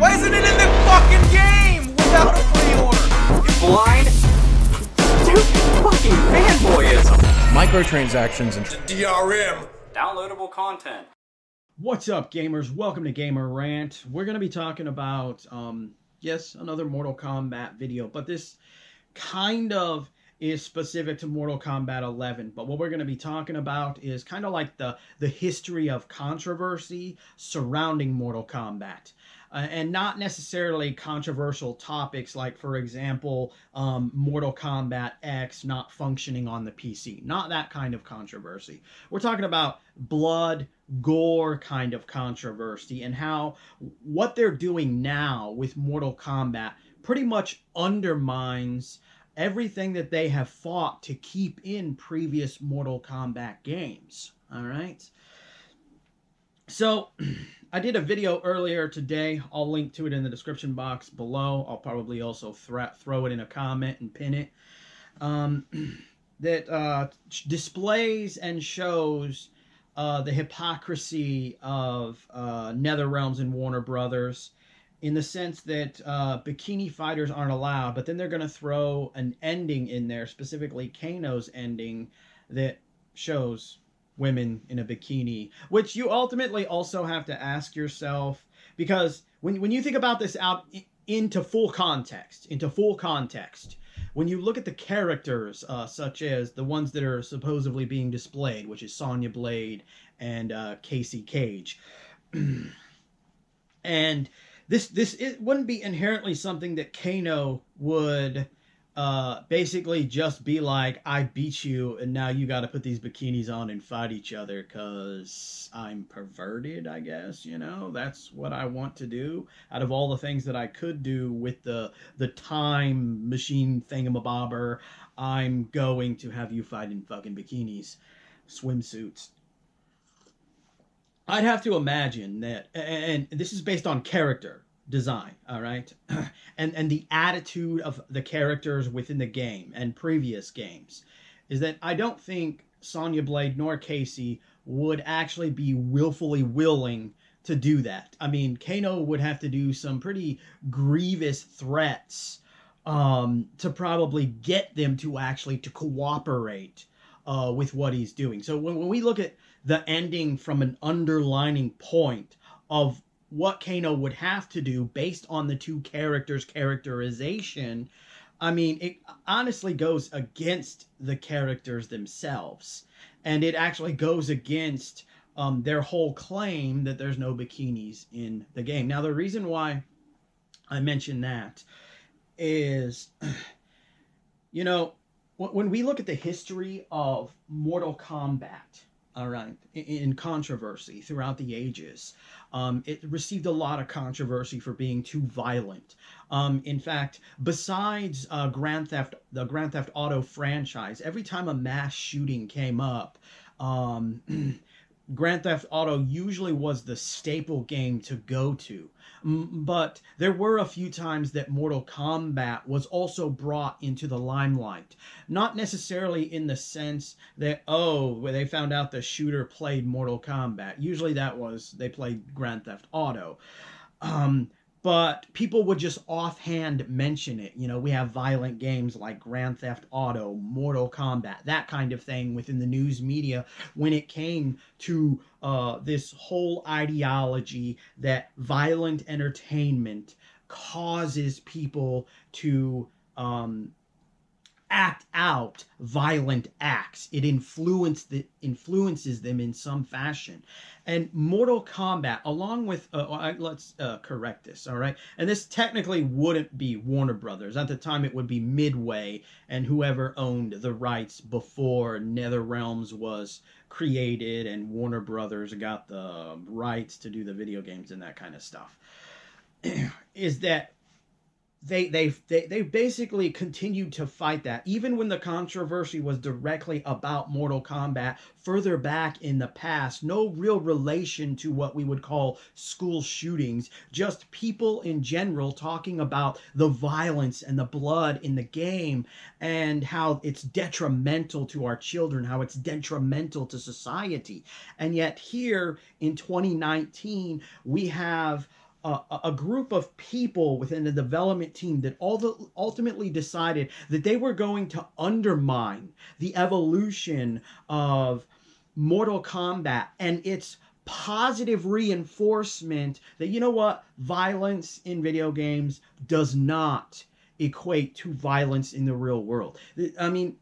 Why isn't it in the fucking game without a pre-order? You blind? Dude, fucking fanboyism. Microtransactions and DRM. Downloadable content. What's up, gamers? Welcome to Gamer Rant. We're going to be talking about, yes, another Mortal Kombat video, but this kind of is specific to Mortal Kombat 11. But what we're going to be talking about is kind of like the history of controversy surrounding Mortal Kombat. And not necessarily controversial topics like, for example, Mortal Kombat X not functioning on the PC. Not that kind of controversy. We're talking about blood, gore kind of controversy and how what they're doing now with Mortal Kombat pretty much undermines everything that they have fought to keep in previous Mortal Kombat games. All right? So, I did a video earlier today. I'll link to it in the description box below. I'll probably also throw it in a comment and pin it. That displays and shows the hypocrisy of NetherRealms and Warner Brothers in the sense that bikini fighters aren't allowed, but then they're going to throw an ending in there, specifically Kano's ending, that shows women in a bikini, which you ultimately also have to ask yourself, because when you think about this out into full context, when you look at the characters, such as the ones that are supposedly being displayed, which is Sonya Blade and Casey Cage, and it wouldn't be inherently something that Kano would basically just be like, I beat you and now you got to put these bikinis on and fight each other because I'm perverted, I guess, you know, that's what I want to do out of all the things that I could do with the time machine thingamabobber. I'm going to have you fight in fucking bikinis, swimsuits. I'd have to imagine that, and this is based on character design, all right, and the attitude of the characters within the game and previous games, is that I don't think Sonya Blade nor Casey would actually be willfully willing to do that. I mean, Kano would have to do some pretty grievous threats to probably get them to actually to cooperate with what he's doing. So when we look at the ending from an underlining point of what Kano would have to do based on the two characters' characterization, I mean, it honestly goes against the characters themselves. And it actually goes against their whole claim that there's no bikinis in the game. Now, the reason why I mention that is, you know, when we look at the history of Mortal Kombat, all right, in controversy throughout the ages, it received a lot of controversy for being too violent. In fact, besides the Grand Theft Auto franchise, every time a mass shooting came up, Grand Theft Auto usually was the staple game to go to. But there were a few times that Mortal Kombat was also brought into the limelight. Not necessarily in the sense that, oh, where they found out the shooter played Mortal Kombat. Usually that was, they played Grand Theft Auto. But people would just offhand mention it. You know, we have violent games like Grand Theft Auto, Mortal Kombat, that kind of thing within the news media when it came to this whole ideology that violent entertainment causes people to act out violent acts. It influences them in some fashion. And Mortal Kombat, along with, let's correct this, all right? And this technically wouldn't be Warner Brothers. At the time, it would be Midway and whoever owned the rights before NetherRealms was created and Warner Brothers got the rights to do the video games and that kind of stuff. Is that they basically continued to fight that. Even when the controversy was directly about Mortal Kombat further back in the past, no real relation to what we would call school shootings, just people in general talking about the violence and the blood in the game and how it's detrimental to our children, how it's detrimental to society. And yet here in 2019, we have a group of people within the development team that ultimately decided that they were going to undermine the evolution of Mortal Kombat and its positive reinforcement that, you know what, violence in video games does not equate to violence in the real world. I mean,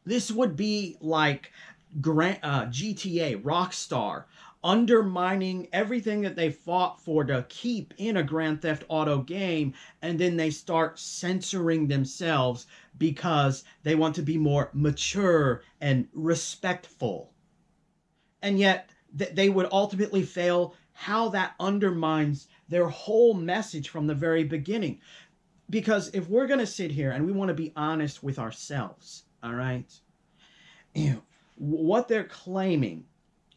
this would be like GTA, Rockstar, undermining everything that they fought for to keep in a Grand Theft Auto game, and then they start censoring themselves because they want to be more mature and respectful. And yet, they would ultimately fail. How that undermines their whole message from the very beginning. Because if we're going to sit here and we want to be honest with ourselves, all right, what they're claiming,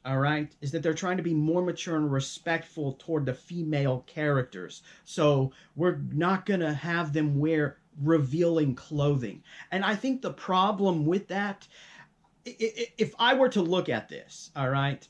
all right, is that they're trying to be more mature and respectful toward the female characters. So we're not going to have them wear revealing clothing. And I think the problem with that, if I were to look at this, all right,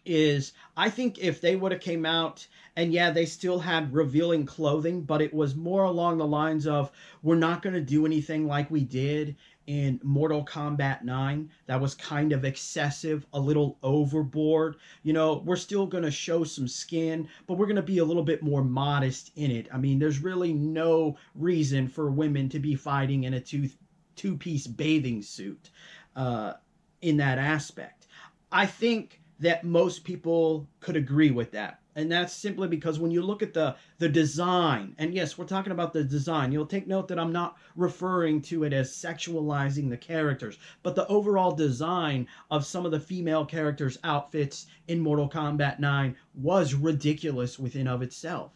is I think if they would have came out and yeah, they still had revealing clothing, but it was more along the lines of, we're not going to do anything like we did in Mortal Kombat 9. That was kind of excessive, a little overboard. You know, we're still going to show some skin, but we're going to be a little bit more modest in it. I mean, there's really no reason for women to be fighting in a two-piece bathing suit in that aspect. I think that most people could agree with that. And that's simply because when you look at the design, and yes, we're talking about the design, you'll take note that I'm not referring to it as sexualizing the characters, but the overall design of some of the female characters' outfits in Mortal Kombat 9 was ridiculous within of itself.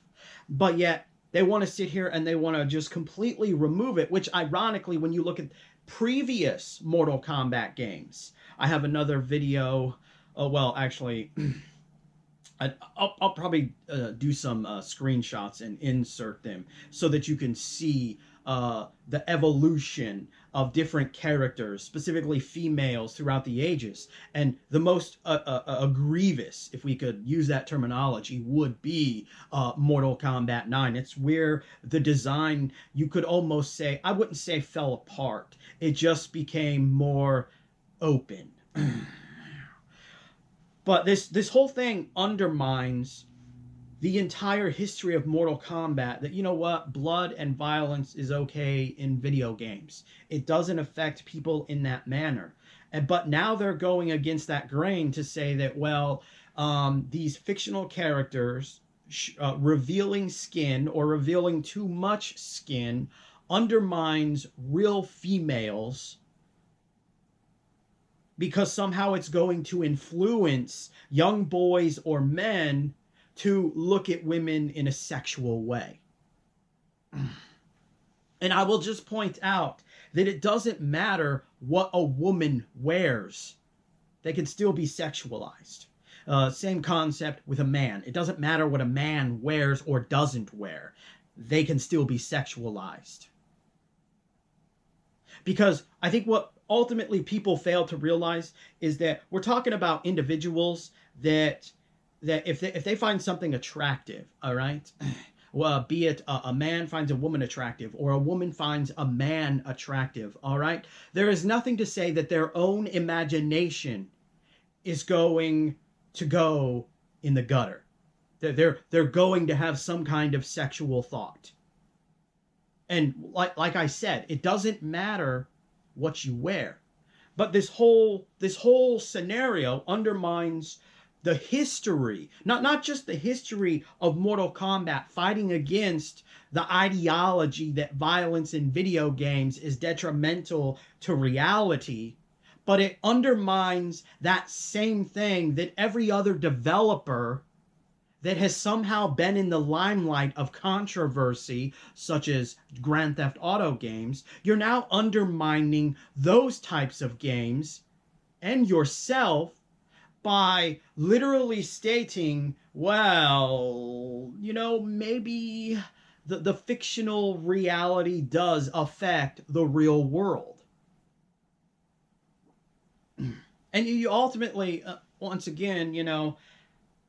But yet, they want to sit here and they want to just completely remove it, which ironically, when you look at previous Mortal Kombat games, I have another video. Oh, well, actually, I'll probably do some screenshots and insert them so that you can see the evolution of different characters, specifically females, throughout the ages. And the most grievous, if we could use that terminology, would be Mortal Kombat 9. It's where the design, you could almost say, I wouldn't say fell apart. It just became more open. But this whole thing undermines the entire history of Mortal Kombat, that, you know what, blood and violence is okay in video games. It doesn't affect people in that manner. But now they're going against that grain to say that, well, these fictional characters revealing skin or revealing too much skin undermines real females, because somehow it's going to influence young boys or men to look at women in a sexual way. And I will just point out that it doesn't matter what a woman wears. They can still be sexualized. Same concept with a man. It doesn't matter what a man wears or doesn't wear. They can still be sexualized. Because I think what ultimately people fail to realize is that we're talking about individuals that if they find something attractive, all right, well, be it a man finds a woman attractive or a woman finds a man attractive, all right, there is nothing to say that their own imagination is going to go in the gutter. They're going to have some kind of sexual thought. And like I said, it doesn't matter what you wear. But this whole scenario undermines the history, not just the history of Mortal Kombat fighting against the ideology that violence in video games is detrimental to reality, but it undermines that same thing that every other developer that has somehow been in the limelight of controversy, such as Grand Theft Auto games, you're now undermining those types of games and yourself by literally stating, well, you know, maybe the fictional reality does affect the real world. And you ultimately, once again, you know,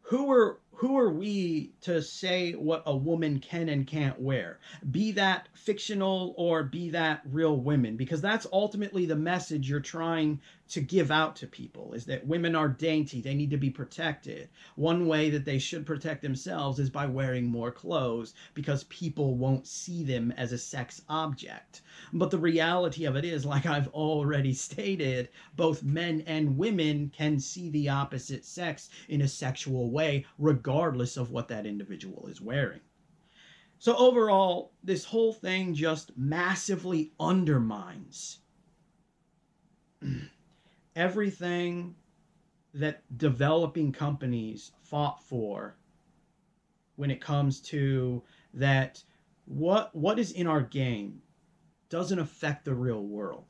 who who are we to say what a woman can and can't wear? Be that fictional or be that real women? Because that's ultimately the message you're trying to give out to people, is that women are dainty, they need to be protected. One way that they should protect themselves is by wearing more clothes, because people won't see them as a sex object. But the reality of it is, like I've already stated, both men and women can see the opposite sex in a sexual way, regardless of what that individual is wearing. So overall, this whole thing just massively undermines everything that developing companies fought for when it comes to that what is in our game doesn't affect the real world.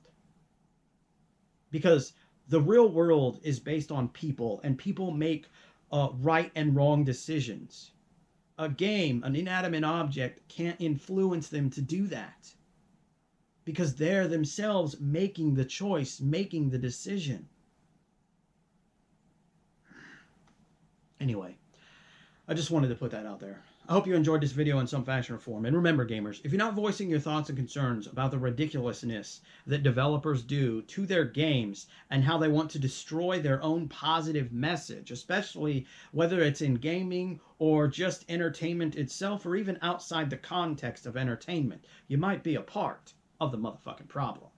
Because the real world is based on people, and people make right and wrong decisions. A game, an inanimate object, can't influence them to do that, because they're themselves making the choice, making the decision. Anyway, I just wanted to put that out there. I hope you enjoyed this video in some fashion or form. And remember, gamers, if you're not voicing your thoughts and concerns about the ridiculousness that developers do to their games and how they want to destroy their own positive message, especially whether it's in gaming or just entertainment itself, or even outside the context of entertainment, you might be a part of the motherfucking problem.